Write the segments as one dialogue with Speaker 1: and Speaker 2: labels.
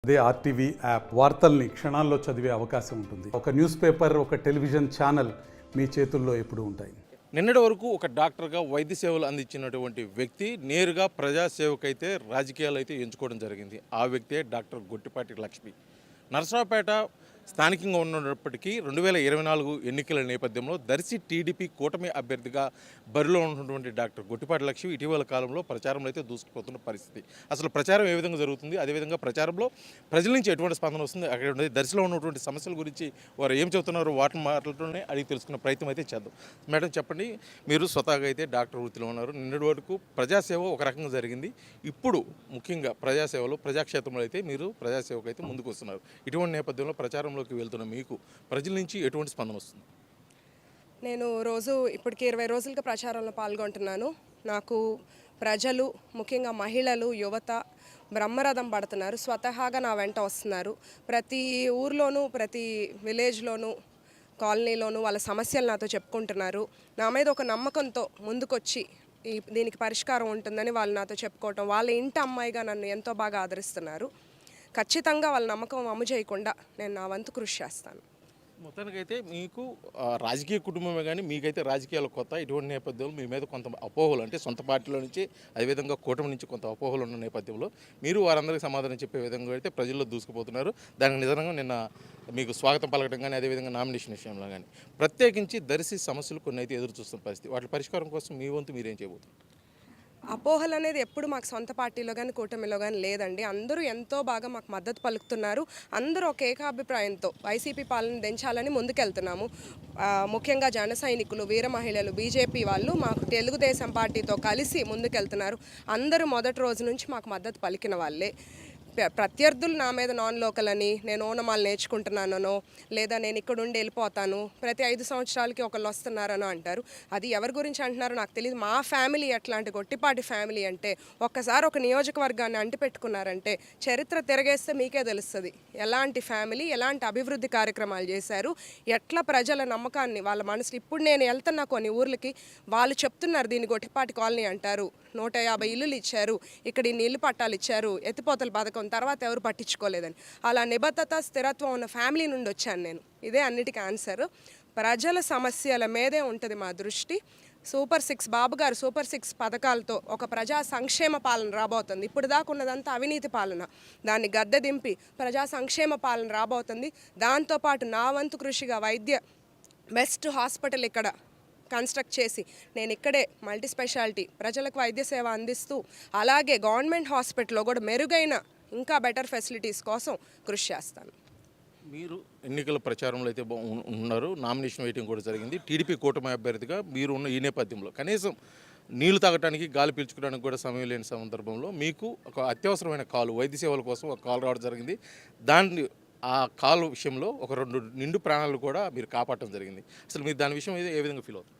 Speaker 1: అదే RTV app వార్తల్ని క్షణాల్లో చదివే అవకాశం ఉంటుంది. ఒక న్యూస్ పేపర్, ఒక టెలివిజన్ ఛానల్ మీ చేతుల్లో ఎప్పుడూ ఉంటాయి.
Speaker 2: నిన్నటి వరకు ఒక డాక్టర్గా వైద్య సేవలు అందించినటువంటి వ్యక్తి నేరుగా ప్రజాసేవకైతే రాజకీయాలు అయితే ఎంచుకోవడం జరిగింది. ఆ వ్యక్తే డాక్టర్ గొట్టిపాటి లక్ష్మి. నరసరావుపేట స్థానికంగా ఉన్నప్పటికీ 2024 ఎన్నికల నేపథ్యంలో దర్శి టీడీపీ కూటమి అభ్యర్థిగా బరిలో ఉన్నటువంటి డాక్టర్ గొట్టిపాటి లక్ష్మి ఇటీవల కాలంలో ప్రచారంలో అయితే దూసుకుపోతున్న పరిస్థితి. అసలు ప్రచారం ఏ విధంగా జరుగుతుంది, అదేవిధంగా ప్రచారంలో ప్రజల నుంచి ఎటువంటి స్పందన వస్తుంది, అక్కడ దర్శిలో ఉన్నటువంటి సమస్యల గురించి వారు ఏం చెబుతున్నారో వాటిని మాటలతోనే అడిగి తెలుసుకునే ప్రయత్నం అయితే చేద్దాం. మేడం చెప్పండి, మీరు స్వతహాగా అయితే డాక్టర్ వృత్తిలో ఉన్నారు. నిన్నటి వరకు ప్రజాసేవ ఒక రకంగా జరిగింది. ఇప్పుడు ముఖ్యంగా ప్రజాసేవలో ప్రజాక్షేత్రంలో అయితే మీరు ప్రజాసేవకు అయితే ముందుకు వస్తున్నారు. ఇటువంటి నేపథ్యంలో ప్రచారంలోకి వెళ్తున్న మీకు ప్రజల నుంచి ఎటువంటి స్పందన వస్తుంది?
Speaker 3: నేను రోజు ఇప్పటికి 20 రోజులుగా ప్రచారంలో పాల్గొంటున్నాను. నాకు ప్రజలు, ముఖ్యంగా మహిళలు, యువత బ్రహ్మరథం పడుతున్నారు. స్వతహాగా నా వెంట వస్తున్నారు. ప్రతి ఊర్లోనూ, ప్రతి విలేజ్లోనూ, కాలనీలోనూ వాళ్ళ సమస్యలు నాతో చెప్పుకుంటున్నారు. నా మీద ఒక నమ్మకంతో ముందుకొచ్చి దీనికి పరిష్కారం ఉంటుందని వాళ్ళు నాతో చెప్పుకోవటం, వాళ్ళ ఇంటి అమ్మాయిగా నన్ను ఎంతో బాగా ఆదరిస్తున్నారు. ఖచ్చితంగా వాళ్ళ నమ్మకం అమ్ము చేయకుండా నేను నా వంతు కృషి చేస్తాను.
Speaker 2: మొత్తానికైతే మీకు రాజకీయ కుటుంబమే కానీ మీకైతే రాజకీయాలు కొత్త. ఇటువంటి నేపథ్యంలో మీ మీద కొంత అపోహలు, అంటే సొంత పార్టీలో నుంచి అదేవిధంగా కూటమి నుంచి కొంత అపోహలు ఉన్న నేపథ్యంలో మీరు వారందరికీ సమాధానం చెప్పే విధంగా అయితే ప్రజల్లో దూసుకుపోతున్నారు. దానికి నిజంగా నిన్న మీకు స్వాగతం పలకడం కానీ, అదేవిధంగా నామినేషన్ విషయంలో కానీ ప్రత్యేకించి దర్శి సమస్యలు కొన్ని అయితే ఎదురు చూస్తున్న పరిస్థితి. వాటి పరిష్కారం కోసం మీ వంతు మీరేం చేయబోతున్నారు?
Speaker 3: అపోహలు అనేది ఎప్పుడు మాకు సొంత పార్టీలో కానీ కూటమిలో కానీ లేదండి. అందరూ ఎంతో బాగా మాకు మద్దతు పలుకుతున్నారు. అందరూ ఒక ఏకాభిప్రాయంతో వైసీపీ పాలన దించాలని ముందుకెళ్తున్నాము. ముఖ్యంగా జన సైనికులు, వీర మహిళలు, బీజేపీ వాళ్ళు మాకు తెలుగుదేశం పార్టీతో కలిసి ముందుకెళ్తున్నారు. అందరూ మొదటి రోజు నుంచి మాకు మద్దతు పలికిన వాళ్ళే. ప్రత్యర్థులు నా మీద నాన్ లోకల్ అని, నేను ఓనమాలు నేర్చుకుంటున్నానో, లేదా నేను ఇక్కడ ఉండి వెళ్ళిపోతాను, ప్రతి 5 సంవత్సరాలకి ఒకళ్ళు వస్తున్నారనో అంటారు. అది ఎవరి గురించి అంటున్నారో నాకు తెలియదు. మా ఫ్యామిలీ ఎట్లాంటి గొట్టిపాటి ఫ్యామిలీ అంటే, ఒక్కసారి ఒక నియోజకవర్గాన్ని అంటిపెట్టుకున్నారంటే చరిత్ర తిరగేస్తే మీకే తెలుస్తుంది ఎలాంటి ఫ్యామిలీ, ఎలాంటి అభివృద్ధి కార్యక్రమాలు చేశారు, ఎట్లా ప్రజల నమ్మకాన్ని వాళ్ళ మనసులో. ఇప్పుడు నేను వెళ్తున్నా కొన్ని ఊర్లకి, వాళ్ళు చెప్తున్నారు దీన్ని గొట్టిపాటి కాలనీ అంటారు, 150 ఇల్లులు ఇచ్చారు, ఇక్కడ ఇన్ని ఇల్లు పట్టాలు ఇచ్చారు, ఎత్తిపోతల పథకం తర్వాత ఎవరు పట్టించుకోలేదని. అలా నిబద్ధత, స్థిరత్వం ఉన్న ఫ్యామిలీ నుండి వచ్చాను నేను. ఇదే అన్నిటికీ ఆన్సర్. ప్రజల సమస్యల మీదే ఉంటుంది మా దృష్టి. సూపర్ 6 బాబు గారు సూపర్ 6 పథకాలతో ఒక ప్రజా సంక్షేమ పాలన రాబోతుంది. ఇప్పుడు దాకా ఉన్నదంతా అవినీతి పాలన, దాన్ని గద్దె దింపి ప్రజా సంక్షేమ పాలన రాబోతుంది. దాంతోపాటు నా వంతు కృషిగా బెస్ట్ హాస్పిటల్ ఇక్కడ కన్స్ట్రక్ట్ చేసి నేను ఇక్కడే మల్టీ స్పెషాలిటీ ప్రజలకు వైద్య సేవ అందిస్తూ, అలాగే గవర్నమెంట్ హాస్పిటల్లో కూడా మెరుగైన ఇంకా బెటర్ ఫెసిలిటీస్ కోసం కృషి చేస్తాను.
Speaker 2: మీరు ఎన్నికల ప్రచారంలో అయితే ఉన్నారు, నామినేషన్ వెయిటింగ్ కూడా జరిగింది. టీడీపీ కూటమి అభ్యర్థిగా మీరు ఉన్న ఈ నేపథ్యంలో కనీసం నీళ్లు తాగడానికి, గాలి పీల్చుకోవడానికి కూడా సమయం లేని సందర్భంలో మీకు ఒక అత్యవసరమైన కాలు, వైద్య సేవల కోసం ఒక కాల్ రావడం జరిగింది. దాన్ని ఆ కాలు విషయంలో ఒక 2 నిండు ప్రాణాలు కూడా మీరు కాపాడటం జరిగింది. అసలు మీరు దాని విషయం ఏ విధంగా ఫీల్ అవుతుంది?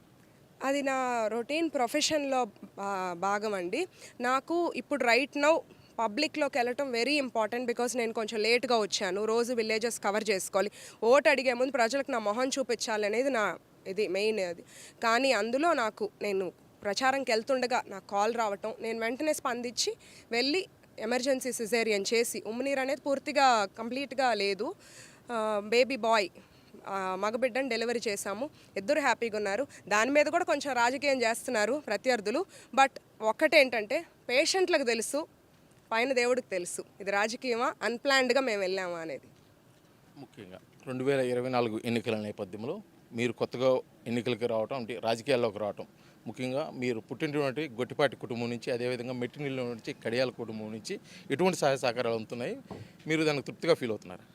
Speaker 3: అది నా రొటీన్ ప్రొఫెషన్లో భాగం అండి. నాకు ఇప్పుడు రైట్ నౌ పబ్లిక్లోకి వెళ్ళటం వెరీ ఇంపార్టెంట్. బికాస్ నేను కొంచెం లేట్గా వచ్చాను. రోజు విలేజెస్ కవర్ చేసుకోవాలి. ఓటు అడిగే ముందు ప్రజలకు నా మొహం చూపించాలి అనేది నా మెయిన్ అది. కానీ అందులో నేను ప్రచారంకి వెళ్తుండగా నాకు కాల్ రావటం, నేను వెంటనే స్పందించి వెళ్ళి ఎమర్జెన్సీ సిజేరియన్ చేసి, ఉమ్మనీరు అనేది పూర్తిగా కంప్లీట్గా లేదు, బేబీ బాయ్ మగబిడ్డని డెలివరీ చేశాము. ఇద్దరు హ్యాపీగా ఉన్నారు. దాని మీద కూడా కొంచెం రాజకీయం చేస్తున్నారు ప్రత్యర్థులు. బట్ ఒక్కటేంటంటే, పేషెంట్లకు తెలుసు, పైన దేవుడికి తెలుసు ఇది రాజకీయమా, అన్ప్లాన్డ్గా మేము వెళ్ళామా అనేది.
Speaker 2: ముఖ్యంగా 2024 ఎన్నికల నేపథ్యంలో మీరు కొత్తగా ఎన్నికలకి రావటం, అంటే రాజకీయాల్లోకి రావటం, ముఖ్యంగా మీరు పుట్టినటువంటి గొట్టిపాటి కుటుంబం నుంచి, అదేవిధంగా మెట్టినీళ్ళ నుంచి కడియాల కుటుంబం నుంచి ఎటువంటి సహాయ సహకారాలు అందుతున్నాయి? మీరు దానికి తృప్తిగా ఫీల్ అవుతున్నారు?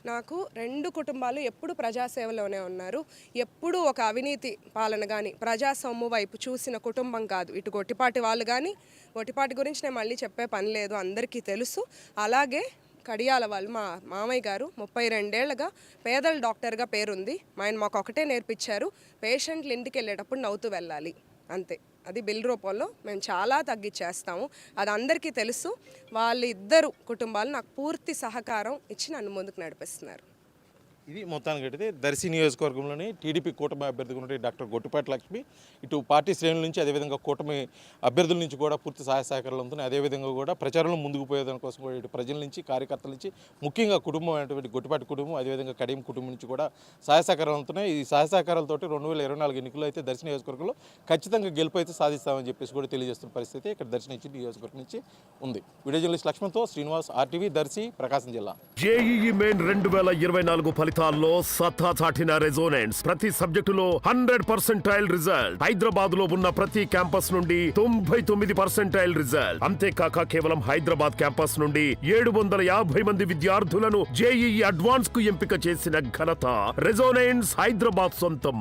Speaker 3: నాకు 2 కుటుంబాలు ఎప్పుడు ప్రజాసేవలోనే ఉన్నారు. ఎప్పుడు ఒక అవినీతి పాలన కానీ, ప్రజా సొమ్ము వైపు చూసిన కుటుంబం కాదు. ఇటు గొట్టిపాటి వాళ్ళు కానీ, గొట్టిపాటి గురించి నేను మళ్ళీ చెప్పే పని లేదు, అందరికీ తెలుసు. అలాగే కడియాల వాళ్ళు, మా మామయ్య గారు 32 ఏళ్లుగా పేదల డాక్టర్గా పేరుంది. ఆయన మాకు ఒకటే నేర్పించారు, పేషెంట్లు ఇంటికి వెళ్ళేటప్పుడు నవ్వుతూ వెళ్ళాలి, అంతే. అది బిల్ రూపంలో మేము చాలా తగ్గించేస్తాము, అది అందరికీ తెలుసు. వాళ్ళిద్దరు కుటుంబాలు నాకు పూర్తి సహకారం ఇచ్చి నన్ను ముందుకు నడిపిస్తున్నారు.
Speaker 2: ఇది మొత్తానికి అయితే దర్శి నియోజకవర్గంలోని టీడీపీ కూటమి అభ్యర్థిగా ఉన్నటువంటి డాక్టర్ గొట్టిపాటి లక్ష్మి ఇటు పార్టీ శ్రేణుల నుంచి అదేవిధంగా కూటమి అభ్యర్థుల నుంచి కూడా పూర్తి సహాయ సహకారాలు ఉంటున్నాయి. అదేవిధంగా కూడా ప్రచారంలో ముందుకు పోయేదాని కోసం కూడా ఇటు ప్రజల నుంచి కార్యకర్తల నుంచి ముఖ్యంగా కుటుంబం అయినటువంటి గొట్టిపాటి కుటుంబం అదేవిధంగా కడియం కుటుంబం నుంచి కూడా సహాయ సహకారాలు ఉంటున్నాయి. ఈ సహాయ సహకారాలతోటి 2024 ఎన్నికల్లో అయితే దర్శి నియోజకవర్గంలో ఖచ్చితంగా గెలుపు అయితే సాధిస్తామని చెప్పేసి కూడా తెలియజేస్తున్న పరిస్థితి ఇక్కడ దర్శి నుంచి నియోజకవర్గం నుంచి ఉంది. వీడియో జర్నలిస్ట్ లక్ష్మణ్తో శ్రీనివాస్, ఆర్టీవీ, దర్శి, ప్రకాశం జిల్లా.
Speaker 4: జేఈఈ మెయిన్ 2024 ఫలితాల్లో సత్తా చాటిన రెజోనెన్స్ ప్రతి సబ్జెక్టులో 100% రిజల్ట్. హైదరాబాద్ లో ఉన్న ప్రతి క్యాంపస్ నుండి 99% రిజల్ట్. అంతేకాక కేవలం హైదరాబాద్ క్యాంపస్ నుండి 750 మంది విద్యార్థులను జేఈఈ అడ్వాన్స్ కు ఎంపిక చేసిన ఘనత రెజోనెన్స్ హైదరాబాద్ సొంతం.